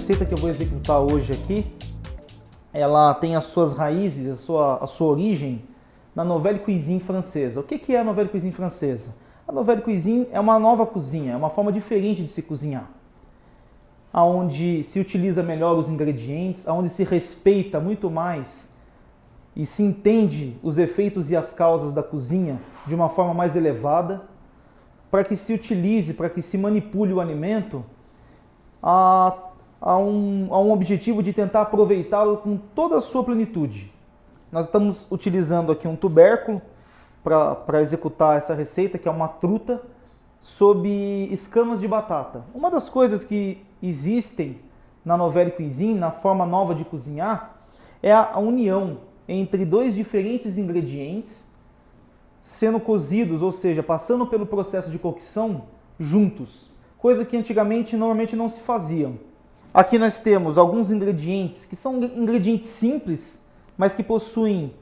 receita que eu vou executar hoje aqui, ela tem as suas raízes, a sua origem na Nouvelle Cuisine francesa. O que é a Nouvelle Cuisine francesa? A Nouvelle Cuisine é uma nova cozinha, é uma forma diferente de se cozinhar, onde se utiliza melhor os ingredientes, onde se respeita muito mais e se entende os efeitos e as causas da cozinha de uma forma mais elevada, para que se utilize, para que se manipule o alimento a um objetivo de tentar aproveitá-lo com toda a sua plenitude. Nós estamos utilizando aqui um tubérculo para executar essa receita, que é uma truta sob escamas de batata. Uma das coisas que existem na Nouvelle Cuisine, na forma nova de cozinhar, é a união entre dois diferentes ingredientes sendo cozidos, ou seja, passando pelo processo de cocção juntos, coisa que antigamente normalmente não se faziam. Aqui nós temos alguns ingredientes que são ingredientes simples, mas que possuem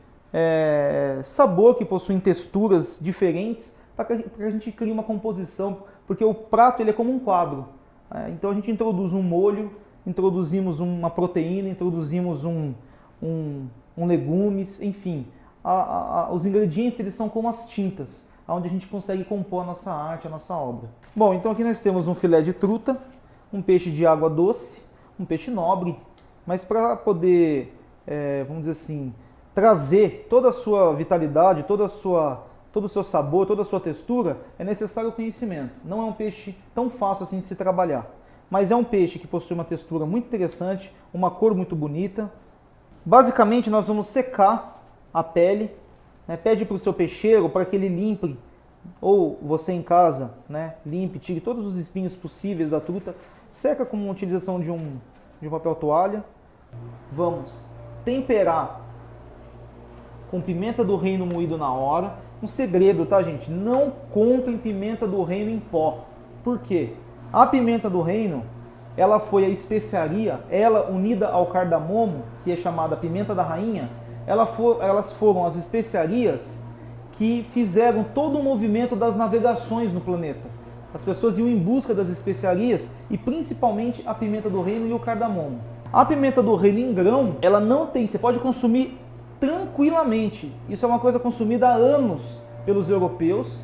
sabor, que possuem texturas diferentes, para que a gente crie uma composição, porque o prato ele é como um quadro. Então a gente introduz um molho, introduzimos uma proteína, introduzimos um legumes, enfim. Os ingredientes eles são como as tintas, onde a gente consegue compor a nossa arte, a nossa obra. Bom, então aqui nós temos um filé de truta, um peixe de água doce, um peixe nobre, mas para poder, vamos dizer assim, trazer toda a sua vitalidade, todo o seu sabor, toda a sua textura, é necessário o conhecimento. Não é um peixe tão fácil assim de se trabalhar, mas é um peixe que possui uma textura muito interessante, uma cor muito bonita. Basicamente nós vamos secar a pele, pede para o seu peixeiro para que ele limpe, ou você em casa, limpe, tire todos os espinhos possíveis da truta, seca com a utilização de um papel toalha. Vamos temperar com pimenta do reino moído na hora. Um segredo, tá, gente? Não comprem pimenta do reino em pó. Por quê? A pimenta do reino, ela foi a especiaria, ela unida ao cardamomo, que é chamada pimenta da rainha, elas foram as especiarias que fizeram todo o movimento das navegações no planeta. As pessoas iam em busca das especiarias e principalmente a pimenta do reino e o cardamomo. A pimenta do reino em grão, ela não tem, você pode consumir tranquilamente. Isso é uma coisa consumida há anos pelos europeus.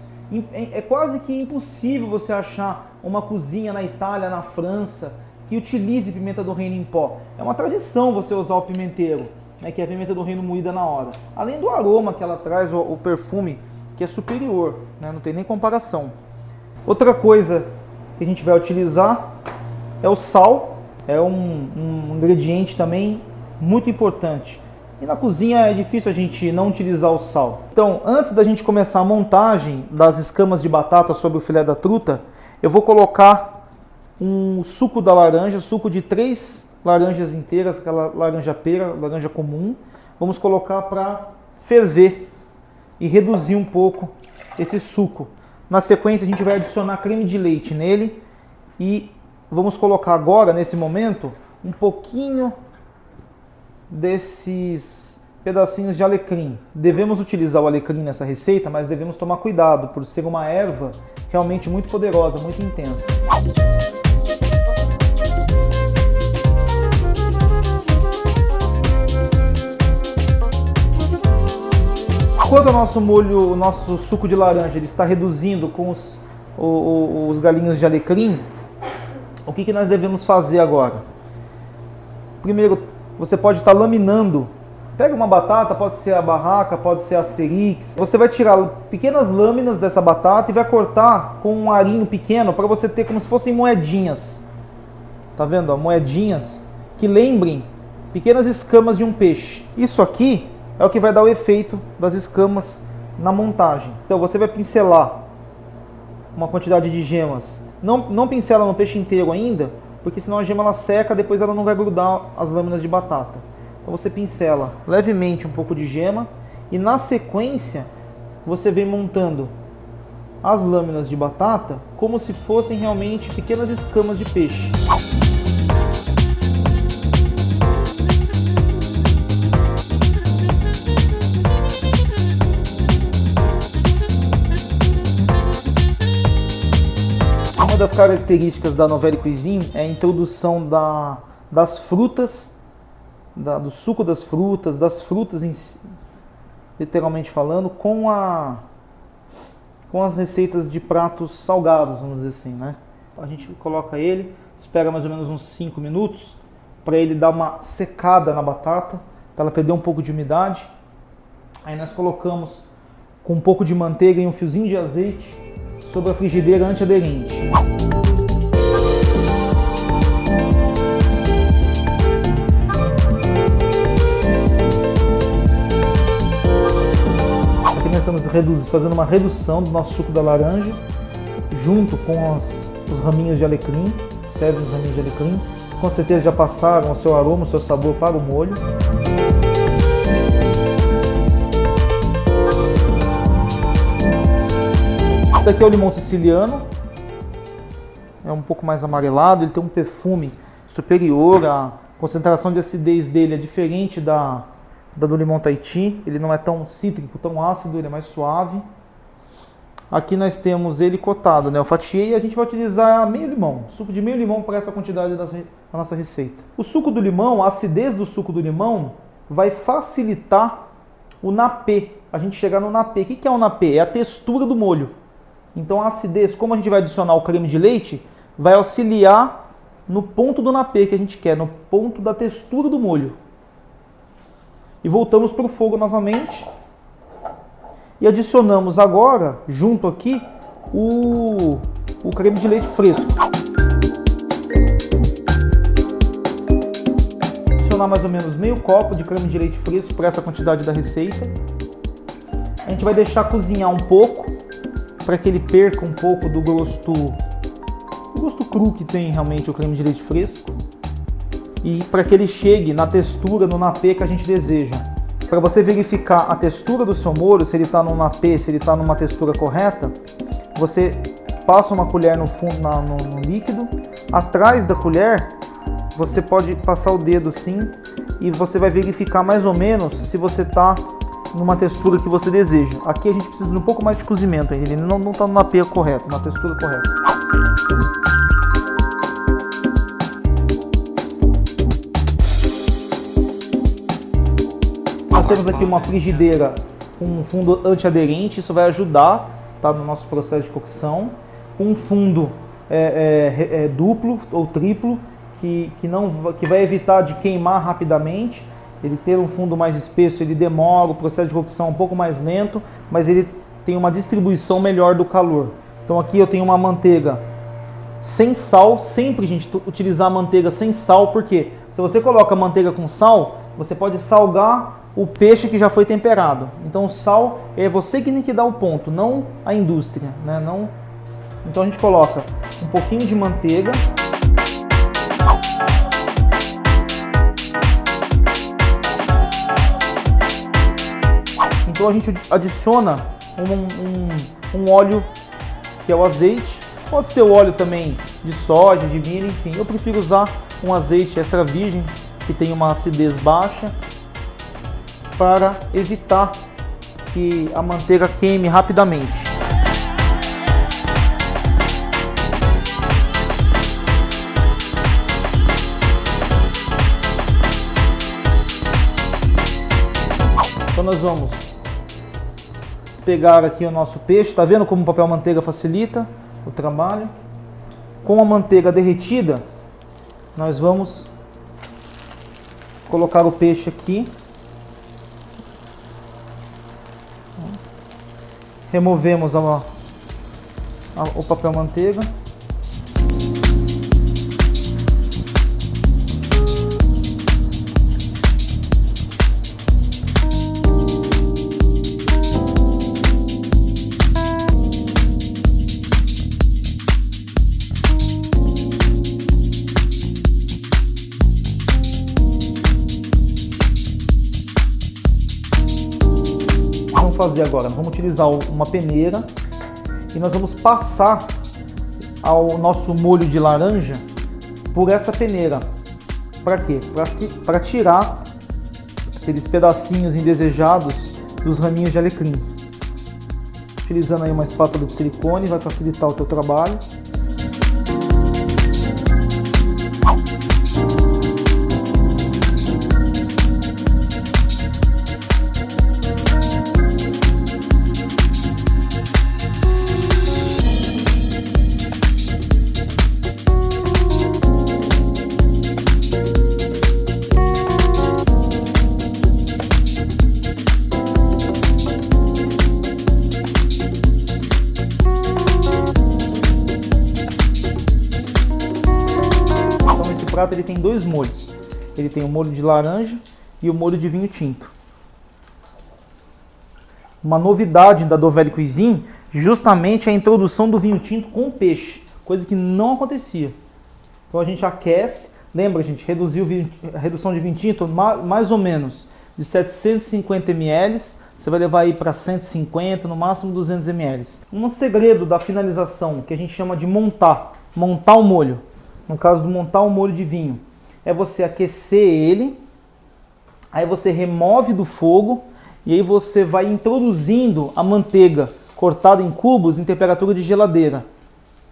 É quase que impossível você achar uma cozinha na Itália, na França, que utilize pimenta do reino em pó. É uma tradição você usar o pimenteiro, que é a pimenta do reino moída na hora. Além do aroma que ela traz, o perfume, que é superior, não tem nem comparação. Outra coisa que a gente vai utilizar é o sal. É um ingrediente também muito importante. E na cozinha é difícil a gente não utilizar o sal. Então, antes da gente começar a montagem das escamas de batata sobre o filé da truta, eu vou colocar um suco da laranja, suco de 3 laranjas inteiras, aquela laranja pera, laranja comum. Vamos colocar para ferver e reduzir um pouco esse suco. Na sequência a gente vai adicionar creme de leite nele e vamos colocar agora, nesse momento, um pouquinho desses pedacinhos de alecrim. Devemos utilizar o alecrim nessa receita, mas devemos tomar cuidado por ser uma erva realmente muito poderosa, muito intensa. Enquanto o nosso molho, o nosso suco de laranja, ele está reduzindo com os galinhos de alecrim, o que nós devemos fazer agora? Primeiro, você pode estar laminando. Pega uma batata, pode ser a barraca, pode ser a Asterix. Você vai tirar pequenas lâminas dessa batata e vai cortar com um arinho pequeno para você ter como se fossem moedinhas. Tá vendo? Moedinhas que lembrem pequenas escamas de um peixe. Isso aqui é o que vai dar o efeito das escamas na montagem. Então você vai pincelar uma quantidade de gemas. Não pincela no peixe inteiro ainda, porque senão a gema ela seca, depois ela não vai grudar as lâminas de batata. Então você pincela levemente um pouco de gema e na sequência você vem montando as lâminas de batata como se fossem realmente pequenas escamas de peixe. Uma das características da Nouvelle Cuisine é a introdução das frutas, do suco das frutas em si, literalmente falando, com as receitas de pratos salgados, vamos dizer assim, né? A gente coloca ele, espera mais ou menos uns 5 minutos para ele dar uma secada na batata, para ela perder um pouco de umidade. Aí nós colocamos com um pouco de manteiga e um fiozinho de azeite sobre a frigideira antiaderente. Aqui nós estamos fazendo uma redução do nosso suco da laranja, junto com os raminhos de alecrim. Serve os raminhos de alecrim. Com certeza já passaram o seu aroma, o seu sabor para o molho. Esse aqui é o limão siciliano. É um pouco mais amarelado, ele tem um perfume superior, a concentração de acidez dele é diferente da do limão Tahiti. Ele não é tão cítrico, tão ácido, ele é mais suave. Aqui nós temos ele cotado, né? Eu fatiei e a gente vai utilizar meio limão, suco de meio limão para essa quantidade da nossa receita. O suco do limão, a acidez do suco do limão vai facilitar o napê, a gente chegar no napê. O que é o napê? É a textura do molho. Então a acidez, como a gente vai adicionar o creme de leite, vai auxiliar no ponto do napê que a gente quer, no ponto da textura do molho. E voltamos para o fogo novamente. E adicionamos agora, junto aqui, o creme de leite fresco. Adicionar mais ou menos meio copo de creme de leite fresco para essa quantidade da receita. A gente vai deixar cozinhar um pouco, para que ele perca um pouco do gosto cru que tem realmente o creme de leite fresco. E para que ele chegue na textura, no napê que a gente deseja. Para você verificar a textura do seu molho, se ele está num napê, se ele está numa textura correta, você passa uma colher no fundo, no líquido. Atrás da colher, você pode passar o dedo assim e você vai verificar mais ou menos se você está numa textura que você deseja. Aqui a gente precisa de um pouco mais de cozimento, ele não está no napê correto, na textura correta. Nós temos aqui uma frigideira com um fundo antiaderente, isso vai ajudar, tá, no nosso processo de cocção. Um fundo duplo ou triplo, que vai evitar de queimar rapidamente. Ele ter um fundo mais espesso, ele demora, o processo de cocção um pouco mais lento, mas ele tem uma distribuição melhor do calor. Então aqui eu tenho uma manteiga sem sal, sempre, gente, utilizar a manteiga sem sal, porque se você coloca a manteiga com sal, você pode salgar o peixe que já foi temperado. Então o sal é você que tem que dar o ponto, não a indústria, né? Então a gente coloca um pouquinho de manteiga. Então a gente adiciona um óleo, que é o azeite. Pode ser o óleo também de soja, de milho, enfim. Eu prefiro usar um azeite extra virgem, que tem uma acidez baixa, para evitar que a manteiga queime rapidamente. Então nós vamos pegar aqui o nosso peixe. Tá vendo como o papel manteiga facilita o trabalho? Com a manteiga derretida, nós vamos colocar o peixe aqui. Removemos o papel manteiga. Fazer agora, nós vamos utilizar uma peneira e nós vamos passar o nosso molho de laranja por essa peneira. Para quê? Para tirar aqueles pedacinhos indesejados dos raminhos de alecrim. Utilizando aí uma espátula de silicone, vai facilitar o teu trabalho. prato ele tem dois molhos. Ele tem o molho de laranja e o molho de vinho tinto. Uma novidade da Dovelli Cuisine justamente é a introdução do vinho tinto com peixe, coisa que não acontecia. Então a gente aquece, lembra gente, a redução de vinho tinto mais ou menos de 750 ml, você vai levar aí para 150, no máximo 200 ml. Um segredo da finalização, que a gente chama de montar o molho, no caso do montar o molho de vinho, é você aquecer ele, aí você remove do fogo e aí você vai introduzindo a manteiga cortada em cubos em temperatura de geladeira.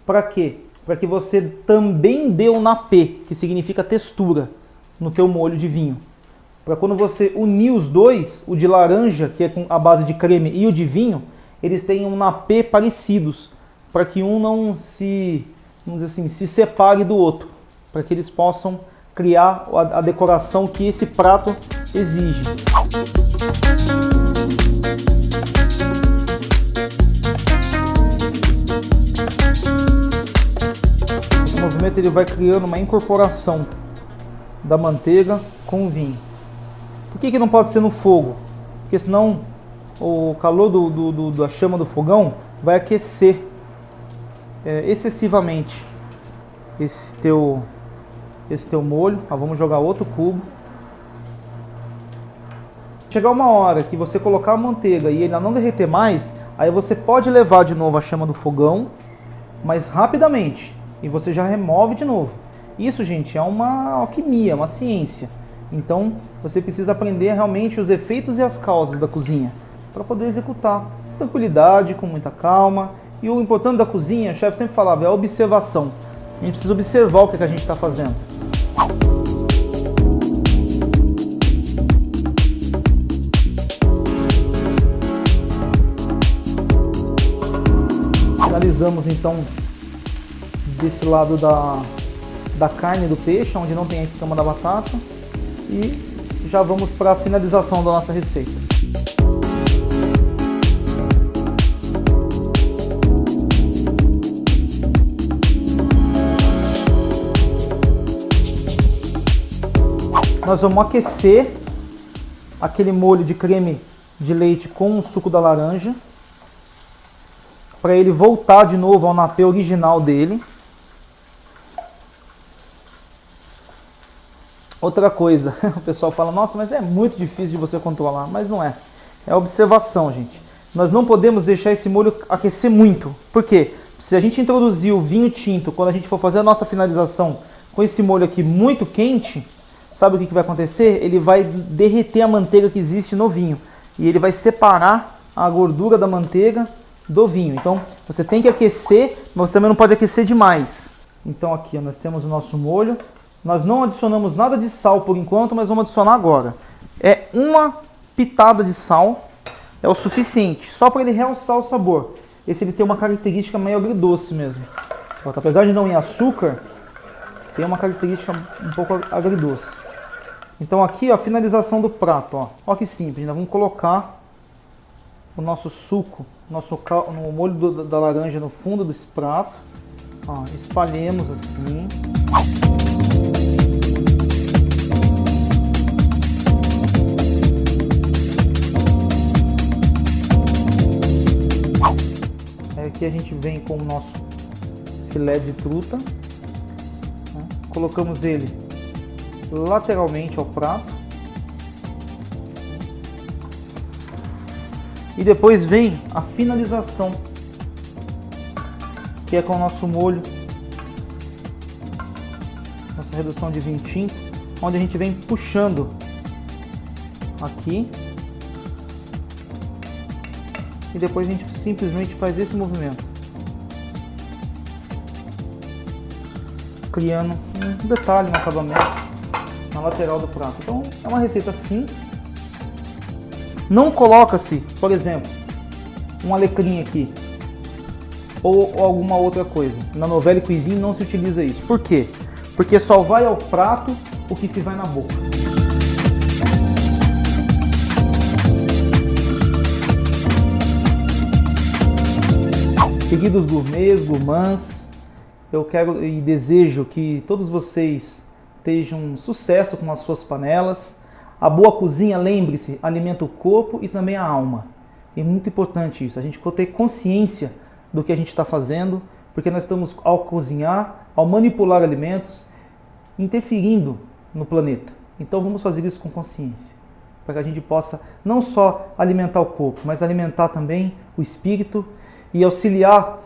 Para quê? Para que você também dê um napê, que significa textura, no teu molho de vinho. Para quando você unir os dois, o de laranja, que é com a base de creme, e o de vinho, eles tenham um napê parecidos, para que um não se, vamos dizer assim, se separe do outro, para que eles possam criar a decoração que esse prato exige. Esse movimento ele vai criando uma incorporação da manteiga com o vinho. Por que não pode ser no fogo? Porque senão o calor da chama do fogão vai aquecer excessivamente esse teu molho. Vamos jogar outro cubo. Chegar uma hora que você colocar a manteiga e ele não derreter mais, aí você pode levar de novo a chama do fogão, mas rapidamente, e você já remove de novo. Isso, gente, é uma alquimia, uma ciência. Então, você precisa aprender realmente os efeitos e as causas da cozinha para poder executar com tranquilidade, com muita calma. E o importante da cozinha, o chefe sempre falava, é a observação. A gente precisa observar o que a gente está fazendo. Finalizamos então desse lado da carne do peixe, onde não tem a escama da batata. E já vamos para a finalização da nossa receita. Nós vamos aquecer aquele molho de creme de leite com o suco da laranja, para ele voltar de novo ao napê original dele. Outra coisa, o pessoal fala, nossa, mas é muito difícil de você controlar, mas não é. É observação, gente. Nós não podemos deixar esse molho aquecer muito. Por quê? Se a gente introduzir o vinho tinto, quando a gente for fazer a nossa finalização com esse molho aqui muito quente, sabe o que vai acontecer? Ele vai derreter a manteiga que existe no vinho. E ele vai separar a gordura da manteiga do vinho. Então, você tem que aquecer, mas você também não pode aquecer demais. Então aqui, ó, nós temos o nosso molho. Nós não adicionamos nada de sal por enquanto, mas vamos adicionar agora. É uma pitada de sal, é o suficiente, só para ele realçar o sabor. Esse ele tem uma característica meio agridoce mesmo. Apesar de não ir açúcar, tem uma característica um pouco agridoce. Então aqui, ó, a finalização do prato, ó. Ó que simples, nós vamos colocar o nosso suco, no molho da laranja no fundo desse prato. Ó, espalhemos assim. Aqui a gente vem com o nosso filé de truta, né? Colocamos ele lateralmente ao prato e depois vem a finalização, que é com o nosso molho, nossa redução de vinho tinto, onde a gente vem puxando aqui. E depois a gente simplesmente faz esse movimento, criando um detalhe no acabamento, na lateral do prato. Então é uma receita simples. Não coloca-se, por exemplo, um alecrim aqui, ou alguma outra coisa. Na Dovelli Cuisine não se utiliza isso. Por quê? Porque só vai ao prato o que se vai na boca. Queridos gourmets, gourmands, eu quero e desejo que todos vocês estejam sucesso com as suas panelas. A boa cozinha, lembre-se, alimenta o corpo e também a alma. É muito importante isso, a gente ter consciência do que a gente está fazendo, porque nós estamos, ao cozinhar, ao manipular alimentos, interferindo no planeta. Então vamos fazer isso com consciência, para que a gente possa não só alimentar o corpo, mas alimentar também o espírito e auxiliar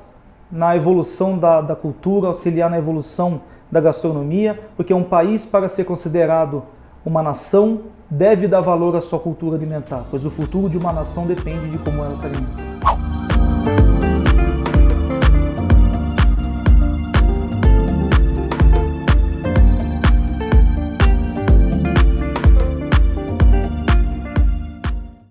na evolução da cultura, auxiliar na evolução da gastronomia, porque um país, para ser considerado uma nação, deve dar valor à sua cultura alimentar, pois o futuro de uma nação depende de como ela se alimenta.